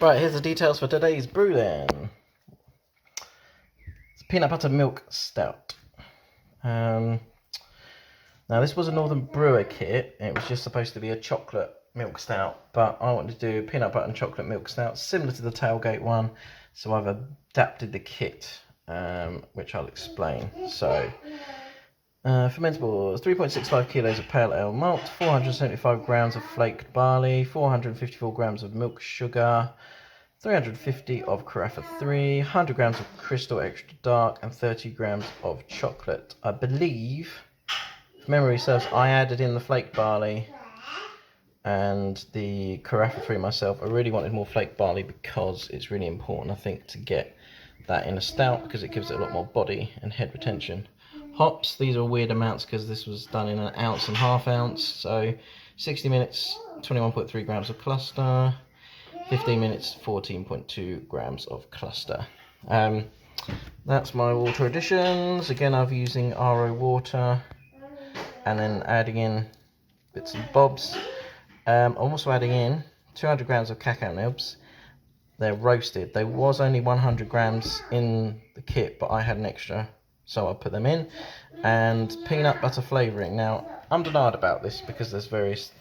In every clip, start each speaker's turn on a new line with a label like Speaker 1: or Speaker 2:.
Speaker 1: Right, here's the details for today's brew then. It's peanut butter milk stout. Now this was a Northern Brewer kit. It was just supposed to be a chocolate milk stout, but I wanted to do peanut butter and chocolate milk stout similar to the Tailgate one, so I've adapted the kit, which I'll explain. So fermentables: 3.65 kilos of pale ale malt, 475 grams of flaked barley, 454 grams of milk sugar, 350 of Carafa 3, 100 grams of Crystal Extra Dark, and 30 grams of chocolate. I believe, if memory serves, I added in the flaked barley and the Carafa 3 myself. I really wanted more flaked barley because it's really important, I think, to get that in a stout because it gives it a lot more body and head retention. Hops, these are weird amounts because this was done in an ounce and half ounce. So 60 minutes, 21.3 grams of cluster. 15 minutes, 14.2 grams of cluster. That's my water additions. Again, I'm using RO water and then adding in bits and bobs. I'm also adding in 200 grams of cacao nibs. They're roasted. There was only 100 grams in the kit, but I had an extra, so I put them in. And peanut butter flavouring. Now, I'm denied about this because there's various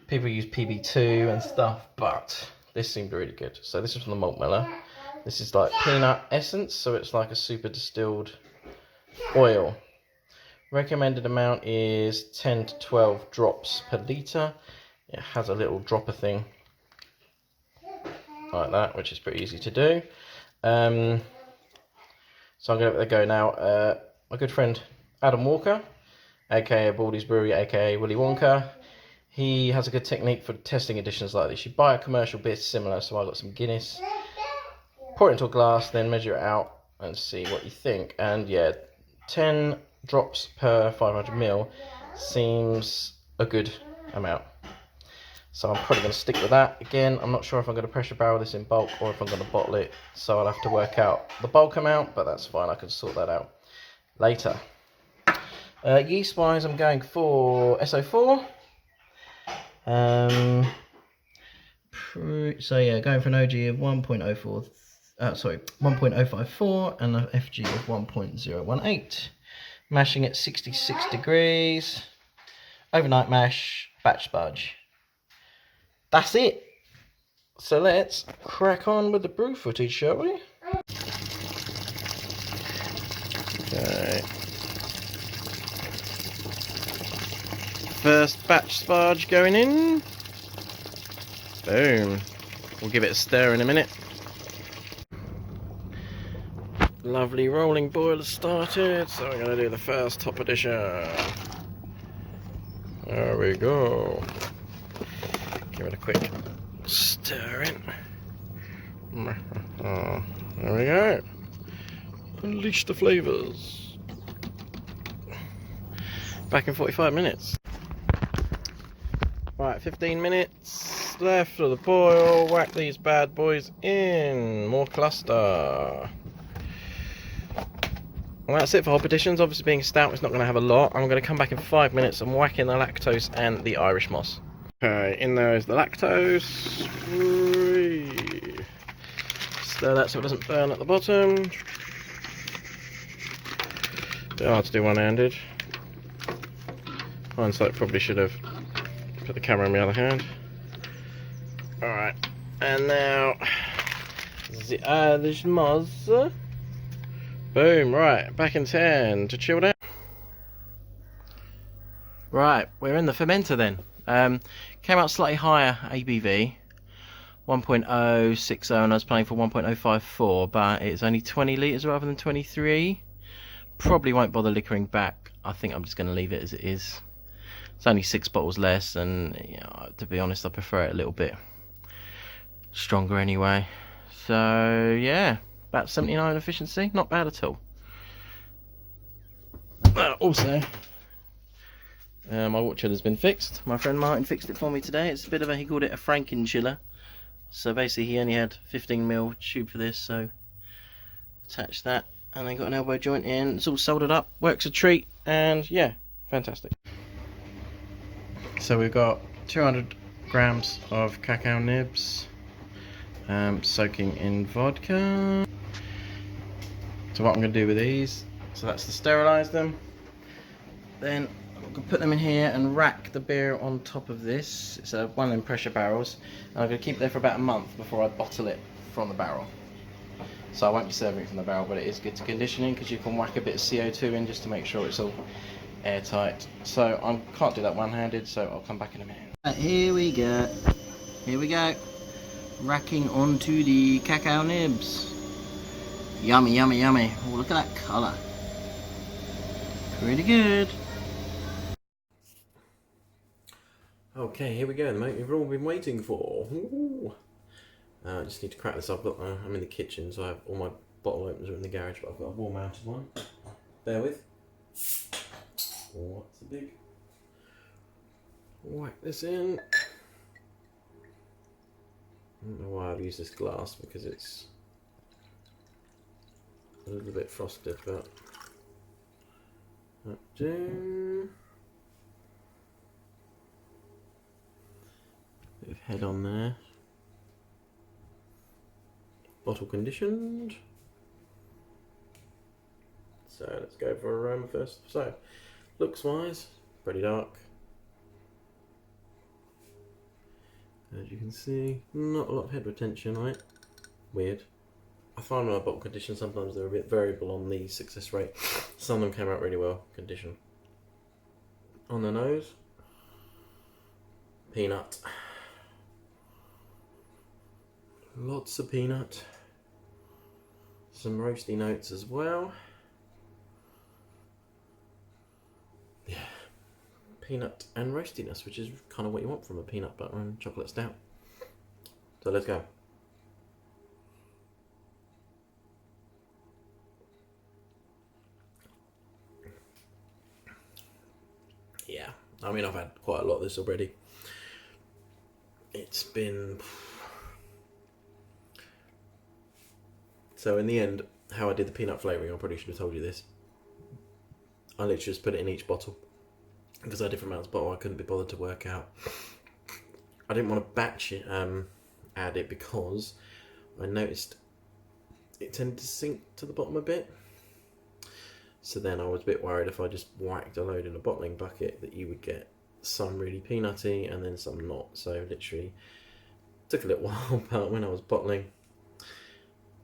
Speaker 1: people use PB2 and stuff, but this seemed really good. So this is from the malt miller. This is like peanut essence, so it's like a super distilled oil. Recommended amount is 10 to 12 drops per litre. It has a little dropper thing like that, which is pretty easy to do. So I'm going to give it a go now. My good friend Adam Walker, aka Baldy's Brewery, aka Willy Wonka. He has a good technique for testing additions like this. You buy a commercial beer similar, so I got some Guinness, pour it into a glass, then measure it out and see what you think. And yeah, 10 drops per 500 ml seems a good amount. So I'm probably going to stick with that. Again, I'm not sure if I'm going to pressure barrel this in bulk or if I'm going to bottle it, so I'll have to work out the bulk amount, but that's fine, I can sort that out later. Yeast wise, I'm going for SO4. So yeah, going for an OG of 1.054 and an FG of 1.018. Mashing at 66 degrees. Overnight mash, batch spudge. That's it. So let's crack on with the brew footage, shall we? Okay. First batch sparge going in. Boom. We'll give it a stir in a minute. Lovely rolling boiler started, so we're going to do the first top addition. There we go. Give it a quick stir in. There we go. Unleash the flavours. Back in 45 minutes. Right, 15 minutes left of the boil. Whack these bad boys in. More cluster. Well, that's it for hop additions. Obviously, being stout, it's not going to have a lot. I'm going to come back in 5 minutes and whack in the lactose and the Irish moss. Okay, in there is the lactose. Stir that so it doesn't burn at the bottom. Bit hard to do one-handed. Hindsight, probably should have put the camera in my other hand. Alright, and now the Irish moss. Boom, right, back in 10 to chill down. Right, we're in the fermenter then. Came out slightly higher ABV, 1.060, and I was planning for 1.054, but it's only 20 litres rather than 23. Probably won't bother liquoring back. I think I'm just going to leave it as it is. It's only 6 bottles less, and you know, to be honest, I prefer it a little bit stronger anyway. So yeah, about 79 efficiency, not bad at all. Also, my water chiller's been fixed. My friend Martin fixed it for me today. It's a bit of a, he called it a Franken chiller. So basically he only had 15mm tube for this, so attach that, and then got an elbow joint in. It's all soldered up, works a treat, and yeah, fantastic. So we've got 200 grams of cacao nibs, soaking in vodka. So what I'm going to do with these, so that's to sterilise them. Then I'm going to put them in here and rack the beer on top of this. It's one of them pressure barrels. And I'm going to keep it there for about a month before I bottle it from the barrel. So I won't be serving it from the barrel, but it is good to conditioning because you can whack a bit of CO2 in just to make sure it's all airtight. So I can't do that one-handed, so I'll come back in a minute. Here we go. Here we go. Racking onto the cacao nibs. Yummy, yummy, yummy. Oh, look at that colour. Pretty good. Okay, here we go, the moment you've all been waiting for. I just need to crack this. I'm in the kitchen, so I have all my bottle openers are in the garage, but I've got a wall mounted one. Bear with. Oh, that's a big. Whack this in. I don't know why I've used this glass because it's a little bit frosted, but that do. Bit of head on there. Bottle conditioned. So let's go for aroma first. So, looks wise, pretty dark. As you can see, not a lot of head retention on it. Weird. I find when I bottle condition, sometimes they're a bit variable on the success rate. Some of them came out really well conditioned. On the nose, peanut. Lots of peanut. Some roasty notes as well. Yeah, peanut and roastiness, which is kind of what you want from a peanut butter and chocolate stout. So let's go. Yeah, I mean, I've had quite a lot of this already. It's been... So in the end, how I did the peanut flavouring, I probably should have told you this. I literally just put it in each bottle. Because I had different amounts of bottle, I couldn't be bothered to work out. I didn't want to batch it, add it because I noticed it tended to sink to the bottom a bit. So then I was a bit worried if I just whacked a load in a bottling bucket that you would get some really peanutty and then some not. So literally took a little while, but when I was bottling,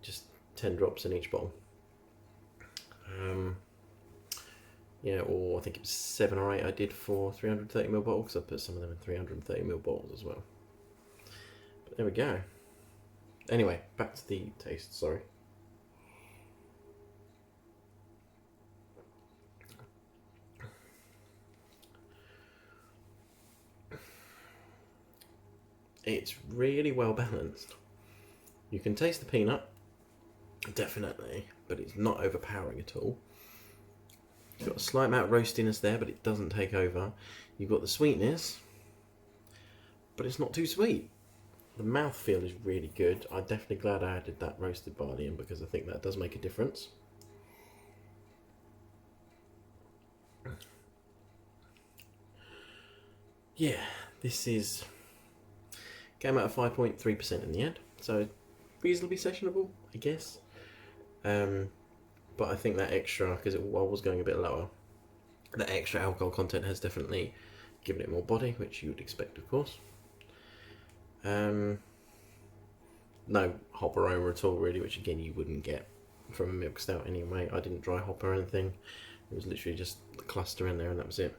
Speaker 1: just 10 drops in each bottle. Yeah, or I think it was 7 or 8 I did for 330ml bottles, because I put some of them in 330ml bottles as well. But there we go. Anyway, back to the taste, sorry. It's really well balanced. You can taste the peanut, definitely, but it's not overpowering at all. You've got a slight amount of roastiness there, but it doesn't take over. You've got the sweetness, but it's not too sweet. The mouthfeel is really good. I'm definitely glad I added that roasted barley in because I think that does make a difference. Yeah, this is... came out of 5.3% in the end, so reasonably sessionable, I guess. But I think that extra, because I was going a bit lower, that extra alcohol content has definitely given it more body, which you would expect, of course. No hop aroma at all, really, which again you wouldn't get from a milk stout anyway. I didn't dry hop or anything. It was literally just the cluster in there, and that was it.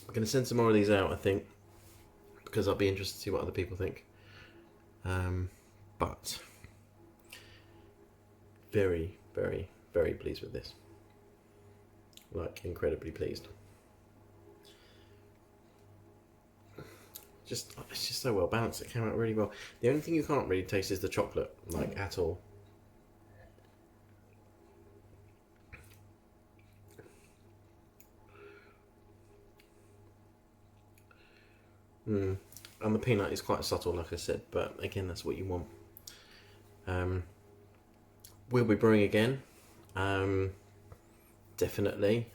Speaker 1: I'm going to send some more of these out, I think, because I'll be interested to see what other people think. But very, very, very pleased with this. Like, incredibly pleased. It's just so well balanced. It came out really well. The only thing you can't really taste is the chocolate, like, at all. And the peanut is quite subtle, like I said, but again, that's what you want. We'll be brewing again, definitely.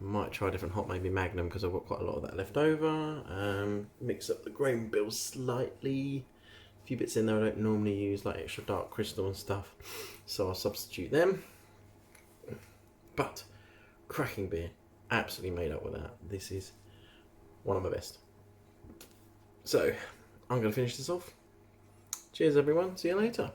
Speaker 1: Might try a different hop, maybe Magnum, because I've got quite a lot of that left over. Mix up the grain bill slightly. A few bits in there I don't normally use, like extra dark crystal and stuff, so I'll substitute them. But cracking beer, absolutely made up with that. This is one of my best. So I'm going to finish this off. Cheers everyone, see you later.